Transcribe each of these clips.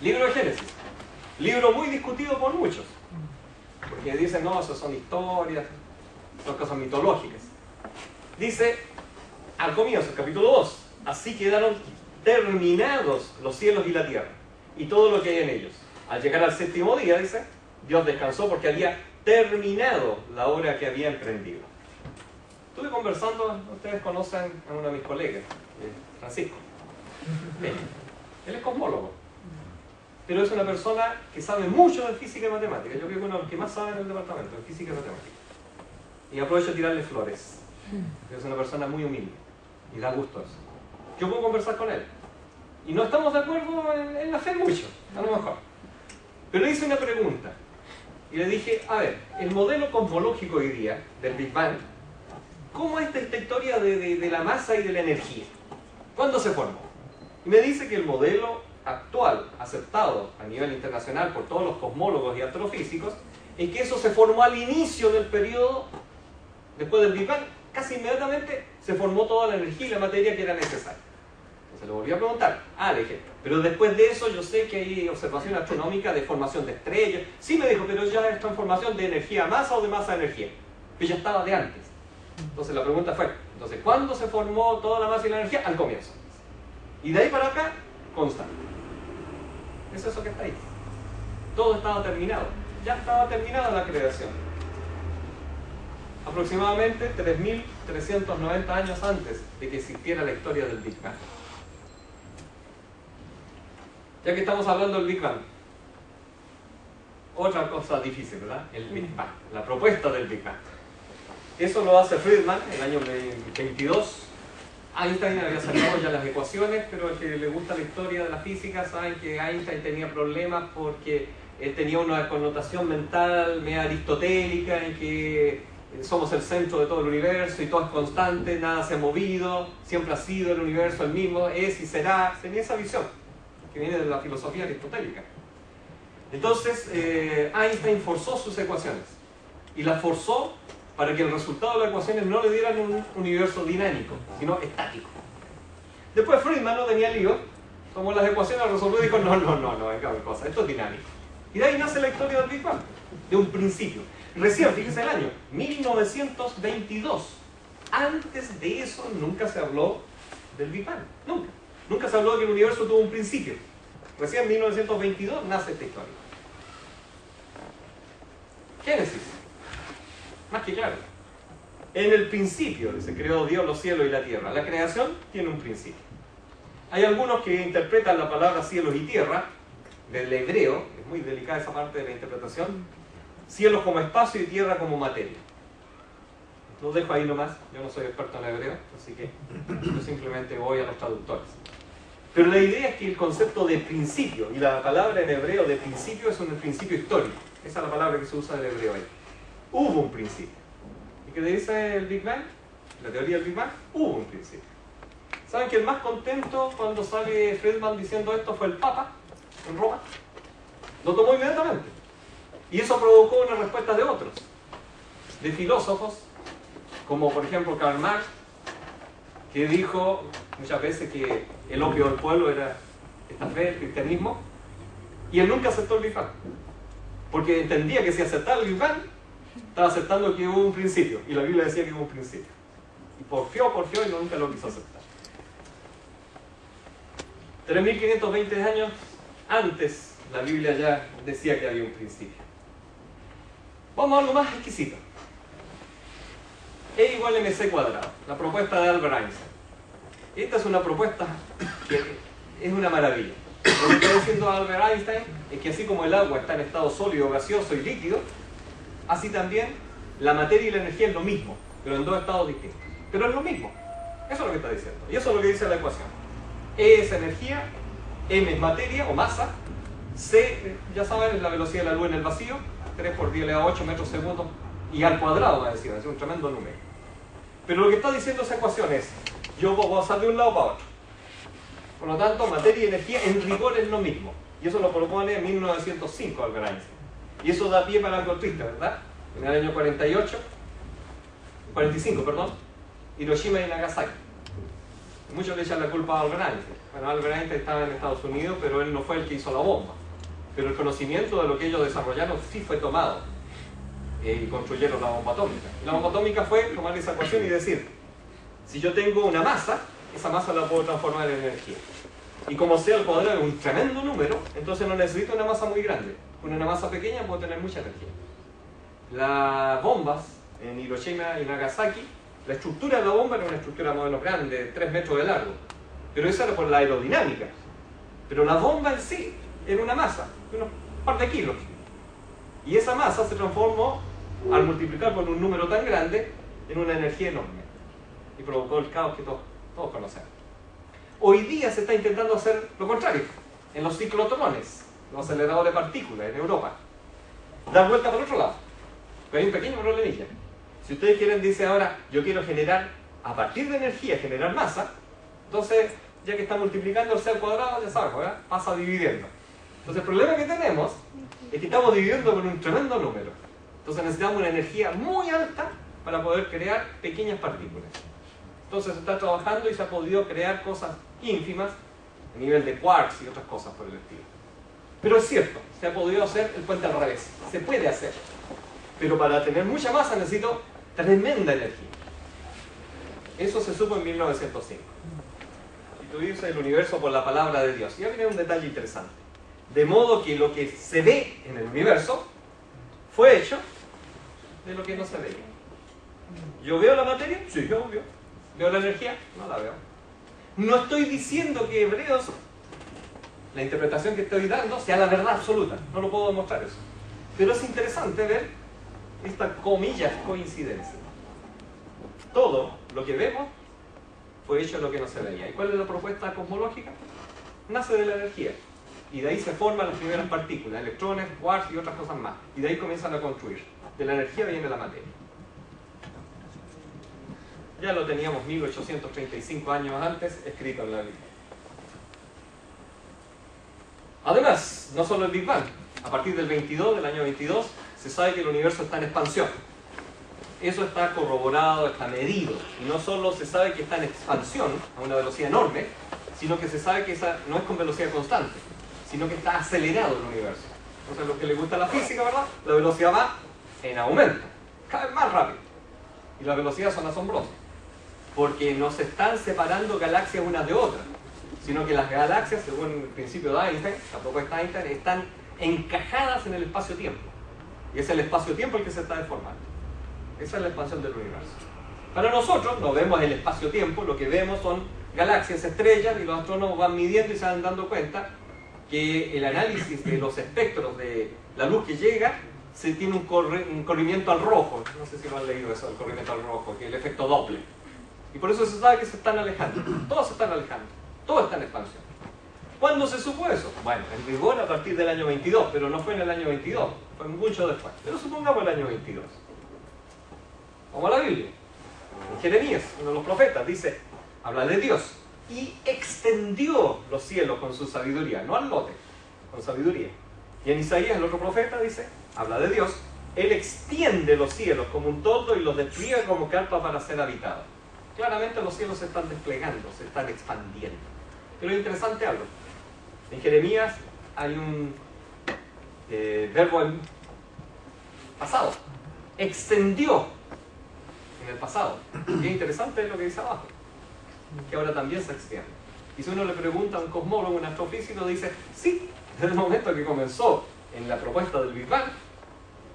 Libro de Génesis. Libro muy discutido por muchos. Porque dicen, no, eso son historias, son cosas mitológicas. Dice, al comienzo, capítulo 2, así quedaron terminados los cielos y la tierra, y todo lo que hay en ellos. Al llegar al séptimo día, dice, Dios descansó porque había terminado la obra que había emprendido. Estuve conversando, ustedes conocen a uno de mis colegas, Francisco. Él es cosmólogo, pero es una persona que sabe mucho de física y matemática. Yo creo que uno de los que más sabe en el departamento, de física y matemática. Y aprovecho de tirarle flores. Es una persona muy humilde y da gusto eso. Yo puedo conversar con él. Y no estamos de acuerdo en la fe mucho, a lo mejor. Pero le hice una pregunta. Y le dije, a ver, el modelo cosmológico hoy día, del Big Bang, ¿cómo es esta historia de la masa y de la energía? ¿Cuándo se formó? Y me dice que el modelo actual, aceptado a nivel internacional por todos los cosmólogos y astrofísicos, es que eso se formó al inicio del periodo, después del Big Bang, casi inmediatamente se formó toda la energía y la materia que era necesaria. Entonces le volví a preguntar, le dije, pero después de eso yo sé que hay observación astronómica de formación de estrellas. Sí, me dijo, pero ya es transformación de energía a masa o de masa a energía. Pero ya estaba de antes. Entonces la pregunta fue, entonces, ¿cuándo se formó toda la masa y la energía? Al comienzo. Y de ahí para acá, constante. Es eso que está ahí. Todo estaba terminado. Ya estaba terminada la creación. Aproximadamente 3.390 años antes de que existiera la historia del Big Bang. Ya que estamos hablando del Big Bang, otra cosa difícil, ¿verdad? El Big Bang, la propuesta del Big Bang. Eso lo hace Friedman en el año 22. Einstein había sacado ya las ecuaciones, pero el que le gusta la historia de la física saben que Einstein tenía problemas porque él tenía una connotación mental media aristotélica en que somos el centro de todo el universo y todo es constante, nada se ha movido, siempre ha sido el universo el mismo, es y será. Tenía esa visión que viene de la filosofía aristotélica. Entonces Einstein forzó sus ecuaciones y las forzó para que el resultado de las ecuaciones no le dieran un universo dinámico, sino estático. Después Friedman no tenía lío, tomó las ecuaciones, las resolvió y dijo, no, venga, cosa, esto es dinámico. Y de ahí nace la historia del Big Bang, de un principio. Recién, fíjese el año, 1922. Antes de eso nunca se habló del Big Bang, nunca. Nunca se habló de que el universo tuvo un principio. Recién en 1922 nace esta historia. Génesis. Más que claro. En el principio se creó Dios los cielos y la tierra. La creación tiene un principio. Hay algunos que interpretan la palabra cielos y tierra del hebreo, es muy delicada esa parte de la interpretación, cielos como espacio y tierra como materia. Lo dejo ahí nomás, yo no soy experto en hebreo, así que yo simplemente voy a los traductores. Pero la idea es que el concepto de principio, y la palabra en hebreo de principio es un principio histórico. Esa es la palabra que se usa en el hebreo ahí. Hubo un principio. ¿Y qué dice el Big Bang? La teoría del Big Bang, hubo un principio. ¿Saben que el más contento cuando sale Friedman diciendo esto fue el Papa en Roma? Lo tomó inmediatamente. Y eso provocó una respuesta de otros, de filósofos, como por ejemplo Karl Marx, que dijo muchas veces que el opio del pueblo era esta fe, el cristianismo, y él nunca aceptó el Big Bang, porque entendía que si aceptaba el Big Bang, estaba aceptando que hubo un principio, y la Biblia decía que hubo un principio. Y porfió, y nunca lo quiso aceptar. 3.520 años antes, la Biblia ya decía que había un principio. Vamos a algo más exquisito. E igual a mc cuadrado, la propuesta de Albert Einstein. Esta es una propuesta que es una maravilla. Lo que está diciendo Albert Einstein es que así como el agua está en estado sólido, gaseoso y líquido, así también la materia y la energía es lo mismo, pero en dos estados distintos. Pero es lo mismo. Eso es lo que está diciendo. Y eso es lo que dice la ecuación. E es energía, M es materia o masa, C, ya saben, es la velocidad de la luz en el vacío, 3 por 10 elevado a 8 metros segundo, y al cuadrado, va a decir, es un tremendo número. Pero lo que está diciendo esa ecuación es, yo puedo pasar de un lado para otro. Por lo tanto, materia y energía en rigor es lo mismo. Y eso lo propone en 1905 Albert Einstein. Y eso da pie para algo triste, ¿verdad? En el año 45, perdón, Hiroshima y Nagasaki. Muchos le echan la culpa a Albert Einstein. Bueno, Albert Einstein estaba en Estados Unidos, pero él no fue el que hizo la bomba. Pero el conocimiento de lo que ellos desarrollaron sí fue tomado. Y construyeron la bomba atómica. La bomba atómica fue tomar esa ecuación y decir, si yo tengo una masa, esa masa la puedo transformar en energía. Y como sea al cuadrado un tremendo número, entonces no necesito una masa muy grande. Con una masa pequeña puedo tener mucha energía. Las bombas en Hiroshima y Nagasaki, la estructura de la bomba era una estructura más o menos grande, 3 metros de largo. Pero eso era por la aerodinámica. Pero la bomba en sí era una masa, de unos par de kilos. Y esa masa se transformó, al multiplicar por un número tan grande, en una energía enorme. Y provocó el caos que todos conocemos. Hoy día se está intentando hacer lo contrario, en los ciclotrones, los aceleradores de partículas en Europa. Dar vuelta por el otro lado. Pero hay un pequeño problemilla. Si ustedes quieren, dice ahora, yo quiero generar, a partir de energía, generar masa, entonces, ya que está multiplicando el c al cuadrado, ya sabes, ¿verdad? Pasa dividiendo. Entonces, el problema que tenemos es que estamos dividiendo con un tremendo número. Entonces, necesitamos una energía muy alta para poder crear pequeñas partículas. Entonces, se está trabajando y se ha podido crear cosas ínfimas a nivel de quarks y otras cosas por el estilo. Pero es cierto, se ha podido hacer el puente al revés. Se puede hacer. Pero para tener mucha masa necesito tremenda energía. Eso se supo en 1905. Constituirse el universo por la palabra de Dios. Y ahora viene un detalle interesante. De modo que lo que se ve en el universo fue hecho de lo que no se veía. ¿Yo veo la materia? Sí, yo veo. ¿Veo la energía? No la veo. No estoy diciendo que Hebreos, la interpretación que estoy dando, sea la verdad absoluta. No lo puedo demostrar eso. Pero es interesante ver esta, comillas, coincidencia. Todo lo que vemos fue hecho de lo que no se veía. ¿Y cuál es la propuesta cosmológica? Nace de la energía. Y de ahí se forman las primeras partículas, electrones, quarks y otras cosas más. Y de ahí comienzan a construir. De la energía viene la materia. Ya lo teníamos 1835 años antes escrito en la Biblia. Además, no solo el Big Bang. A partir del año 22, se sabe que el universo está en expansión. Eso está corroborado, está medido. Y no solo se sabe que está en expansión a una velocidad enorme, sino que se sabe que esa no es con velocidad constante, sino que está acelerado el universo. Entonces, a los que les gusta la física, ¿verdad? La velocidad va en aumento, cada vez más rápido. Y las velocidades son asombrosas, porque no se están separando galaxias unas de otras, sino que las galaxias, según el principio de Einstein, la propuesta de Einstein, están encajadas en el espacio-tiempo. Y es el espacio-tiempo el que se está deformando. Esa es la expansión del universo. Para nosotros, no vemos el espacio-tiempo, lo que vemos son galaxias, estrellas, y los astrónomos van midiendo y se van dando cuenta que el análisis de los espectros de la luz que llega se tiene un corrimiento al rojo. No sé si lo han leído eso, el corrimiento al rojo, que es el efecto Doppler. Y por eso se sabe que se están alejando. Todos se están alejando. Todo está en expansión. ¿Cuándo se supo eso? Bueno, en rigor a partir del año 22, pero no fue en el año 22, fue mucho después. Pero supongamos el año 22. Como la Biblia. En Jeremías, uno de los profetas, dice, habla de Dios. Y extendió los cielos con su sabiduría, no al lote, con sabiduría. Y en Isaías, el otro profeta, dice, habla de Dios, Él extiende los cielos como un toldo y los despliega como carpa para ser habitados. Claramente los cielos se están desplegando, se están expandiendo. Pero es interesante algo. En Jeremías hay un verbo en pasado. Extendió en el pasado. Y es interesante lo que dice abajo, que ahora también se extiende. Y si uno le pregunta a un cosmólogo, un astrofísico, dice, sí, desde el momento que comenzó en la propuesta del Big Bang,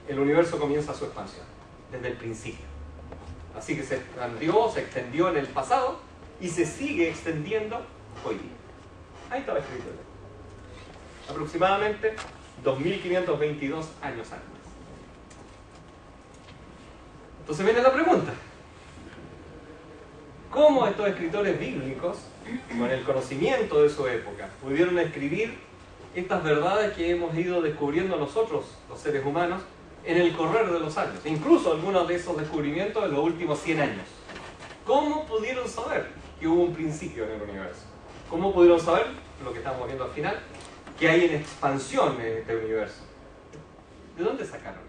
el universo comienza su expansión, desde el principio. Así que se extendió en el pasado y se sigue extendiendo hoy día. Ahí estaba escrito. Aproximadamente 2522 años antes. Entonces viene la pregunta. ¿Cómo estos escritores bíblicos, con el conocimiento de su época, pudieron escribir estas verdades que hemos ido descubriendo nosotros, los seres humanos, en el correr de los años? Incluso algunos de esos descubrimientos en los últimos 100 años. ¿Cómo pudieron saber que hubo un principio en el universo? ¿Cómo pudieron saber, lo que estamos viendo al final, que hay en expansión en este universo? ¿De dónde sacaron